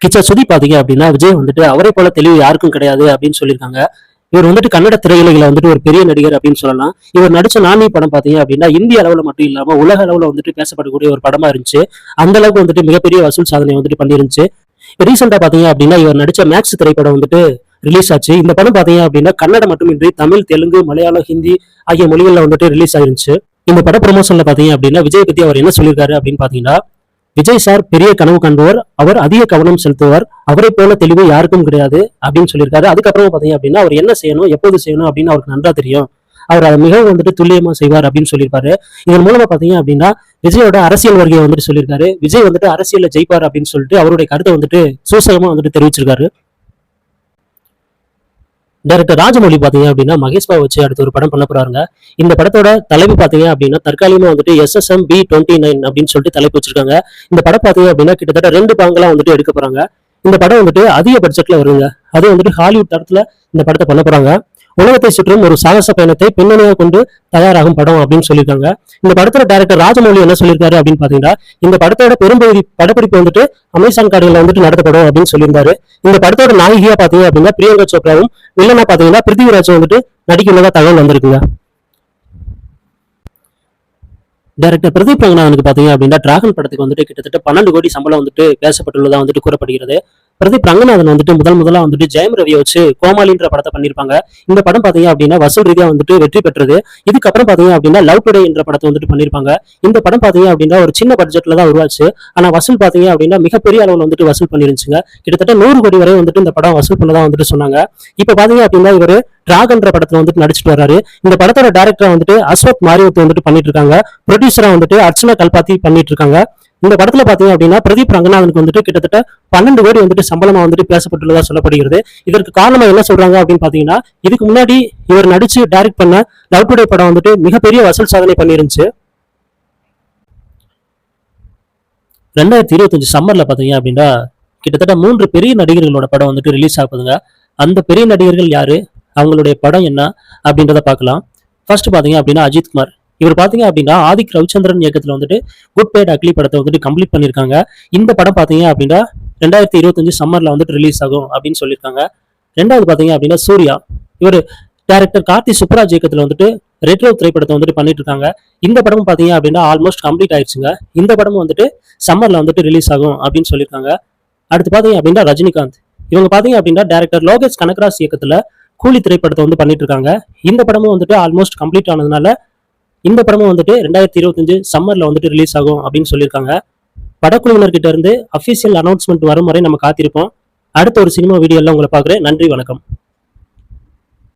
கிச்சா சுதி பாத்தீங்க அப்படின்னா விஜய் வந்துட்டு அவரை போல தெளிவு யாருக்கும் கிடையாது அப்படின்னு சொல்லியிருக்காங்க. இவர் வந்துட்டு கன்னட திரையுலகில வந்துட்டு ஒரு பெரிய நடிகர் அப்படின்னு சொல்லலாம். இவர் நடிச்ச நானி படம் பாத்தீங்க அப்படின்னா இந்திய அளவுல மட்டும் இல்லாம உலக அளவுல வந்துட்டு பேசப்படக்கூடிய ஒரு படமா இருந்துச்சு. அந்த அளவுக்கு வந்துட்டு மிகப்பெரிய வசூல் சாதனை வந்துட்டு பண்ணிருந்துச்சு. ரீசெண்டா பாத்தீங்க அப்படின்னா இவர் நடிச்ச மேக்ஸ் திரைப்படம் வந்துட்டு ரிலீஸ் ஆச்சு. இந்த படம் பாத்தீங்க அப்படின்னா கன்னடம் மட்டுமின்றி தமிழ், தெலுங்கு, மலையாளம், ஹிந்தி ஆகிய மொழிகள்ல வந்துட்டு ரிலீஸ் ஆயிருந்துச்சு. இந்த பட ப்ரொமோஷன்ல பாத்தீங்க அப்படின்னா விஜய் பத்தி அவர் என்ன சொல்லியிருக்காரு அப்படின்னு பாத்தீங்கன்னா, விஜய் சார் பெரிய கனவு கண்டவர், அவர் அதிக கவனம் செலுத்துவார், அவரை போல தெளிவு யாருக்கும் கிடையாது அப்படின்னு சொல்லியிருக்காரு. அதுக்கப்புறம் பாத்தீங்க அப்படின்னா அவர் என்ன செய்யணும், எப்போது செய்யணும் அப்படின்னு அவருக்கு நன்றா தெரியும், அவர் அதை மிகவும் வந்துட்டு துல்லியமா செய்வார் அப்படின்னு சொல்லியிருப்பாரு. இதன் மூலமா பாத்தீங்க அப்படின்னா விஜயோட அரசியல் வருகையை வந்துட்டு சொல்லியிருக்காரு. விஜய் வந்துட்டு அரசியல்ல ஜெயிப்பார் அப்படின்னு சொல்லிட்டு அவருடைய கருத்தை வந்துட்டு சூசகமா வந்துட்டு தெரிவிச்சிருக்காரு. டைரக்டர் ராஜமௌழி பாத்தீங்க அப்படின்னா மகேஷ் பாபு வச்சு அடுத்த ஒரு படம் பண்ண போறாங்க. இந்த படத்தோட தலைப்பு பாத்தீங்க அப்படின்னா தற்காலிகமா வந்துட்டு SSMB29 அப்படின்னு சொல்லிட்டு தலைப்பு வச்சிருக்காங்க. இந்த படம் பாத்தீங்க அப்படின்னா கிட்டத்தட்ட 2 பாகங்களா வந்துட்டு எடுக்க போறாங்க. இந்த படம் வந்துட்டு அதிக பட்ஜெட்ல வருங்க. அது வந்துட்டு ஹாலிவுட் தரத்துல இந்த படத்தை பண்ண போறாங்க. உலகத்தை சுற்றும் ஒரு சாகச பயணத்தை பின்னணியாக கொண்டு தயாராகும் படம் அப்படின்னு சொல்லியிருக்காங்க. இந்த படத்தோட டைரக்டர் ராஜமௌழி என்ன சொல்லியிருக்காரு அப்படின்னு பாத்தீங்கன்னா, இந்த படத்தோட பெரும்பகுதி படப்பிடிப்பு வந்துட்டு அமேசான் காடுகளில் வந்துட்டு நடத்தப்படும் அப்படின்னு சொல்லியிருந்தாரு. இந்த படத்தோட நாயகியா பாத்தீங்க அப்படின்னா பிரியங்கா சோப்ராவும், வில்லனா பாத்தீங்கன்னா பிருத்திவிராஜும் வந்துட்டு நடிக்கிறதா தகவல் வந்திருக்குங்க. டைரக்டர் பிரதீப் ரங்கநாதனுக்கு பாத்தீங்க அப்படின்னா டிராகன் படத்துக்கு வந்துட்டு கிட்டத்தட்ட 12 கோடி சம்பளம் வந்துட்டு பேசப்பட்டுள்ளதா வந்துட்டு கூறப்படுகிறது. பிரதீப் ரங்கநாதன் வந்துட்டு முதலா வந்துட்டு ஜெயம் ரவியை வச்சு கோமாளின்ற படத்தை பண்ணிருப்பாங்க. இந்த படம் பாத்தீங்க அப்படின்னா வசூல் ரீதியா வந்துட்டு வெற்றி பெற்றது. இதுக்கப்புறம் பாத்தீங்க அப்படின்னா லவ் டுடே என்ற படத்தை வந்துட்டு பண்ணிருப்பாங்க. இந்த படம் பாத்தீங்க அப்படின்னா ஒரு சின்ன பட்ஜெட்ல தான் உருவாச்சு. ஆனா வசூல் பாத்தீங்க அப்படின்னா மிகப்பெரிய அளவுல வந்துட்டு வசூல் பண்ணிருந்துச்சுங்க. கிட்டத்தட்ட 100 கோடி வரை வந்துட்டு இந்த படம் வசூல் பண்ணதா வந்துட்டு சொன்னாங்க. இப்ப பாத்தீங்க அப்படின்னா இவரு டிராகன்ற படத்துல வந்துட்டு நடிச்சிட்டு வர்றாரு. இந்த படத்தோட டைரக்டரா வந்துட்டு அஸ்வத் மாரிவத் வந்துட்டு பண்ணிட்டு இருக்காங்க. ப்ரொடியூசரா வந்துட்டு அர்ச்சனா கல்பாத்தி பண்ணிட்டு இருக்காங்க. இந்த படத்துல பாத்தீங்க அப்படின்னா பிரதீப் ரங்கநாதனுக்கு வந்துட்டு கிட்டத்தட்ட 12 கோடி வந்துட்டு சம்பளமா வந்துட்டு பேசப்பட்டுள்ளதா சொல்லப்படுகிறது. இதற்கு காரணமா என்ன சொல்றாங்க அப்படின்னு பாத்தீங்கன்னா, இதுக்கு முன்னாடி இவர் நடிச்சு டைரக்ட் பண்ண லவ் டுடே படம் வந்துட்டு மிகப்பெரிய வசூல் சாதனை பண்ணிருந்துச்சு. 2025 சம்மர்ல பாத்தீங்க அப்படின்னா கிட்டத்தட்ட 3 பெரிய நடிகர்களோட படம் வந்துட்டு ரிலீஸ் ஆகுதுங்க. அந்த பெரிய நடிகர்கள் யாரு, அவங்களுடைய படம் என்ன அப்படின்றத பார்க்கலாம். ஃபர்ஸ்ட் பாத்தீங்க அப்படின்னா அஜித் குமார். இவர் பாத்தீங்க அப்படின்னா ஆதிக் ரவிச்சந்திரன் இயக்கத்துல வந்துட்டு குட் பேட் அக்லி படத்தை வந்துட்டு கம்ப்ளீட் பண்ணிருக்காங்க. இந்த படம் பாத்தீங்க அப்படின்னா 2025 சம்மர்ல வந்துட்டு ரிலீஸ் ஆகும் அப்படின்னு சொல்லியிருக்காங்க. ரெண்டாவது பாத்தீங்க அப்படின்னா சூர்யா. இவர் டைரக்டர் கார்த்தி சுப்ராஜ் இயக்கத்துல வந்துட்டு ரெட்ரோ திரைப்படத்தை வந்துட்டு பண்ணிட்டு இருக்காங்க. இந்த படமும் பாத்தீங்க அப்படின்னா ஆல்மோஸ்ட் கம்ப்ளீட் ஆயிடுச்சுங்க. இந்த படமும் வந்துட்டு சம்மர்ல வந்துட்டு ரிலீஸ் ஆகும் அப்படின்னு சொல்லியிருக்காங்க. அடுத்து பாத்தீங்க அப்படின்னா ரஜினிகாந்த். இவங்க பாத்தீங்க அப்படின்னா டைரக்டர் லோகேஷ் கனகராஜ் இயக்கத்துல கூலி திரைப்படத்தை வந்து பண்ணிட்டு இருக்காங்க. இந்த படமும் வந்துட்டு ஆல்மோஸ்ட் கம்ப்ளீட் ஆனதுனால இந்த படமும் வந்துட்டு 2025 சம்மர்ல வந்துட்டு ரிலீஸ் ஆகும் அப்படின்னு சொல்லியிருக்காங்க. படக்குழுவினர்கிட்ட இருந்து அபிஷியல் அனௌன்ஸ்மெண்ட் வரும் வரை நம்ம காத்திருப்போம். அடுத்த ஒரு சினிமா வீடியோல உங்களை பாக்குறேன். நன்றி, வணக்கம்.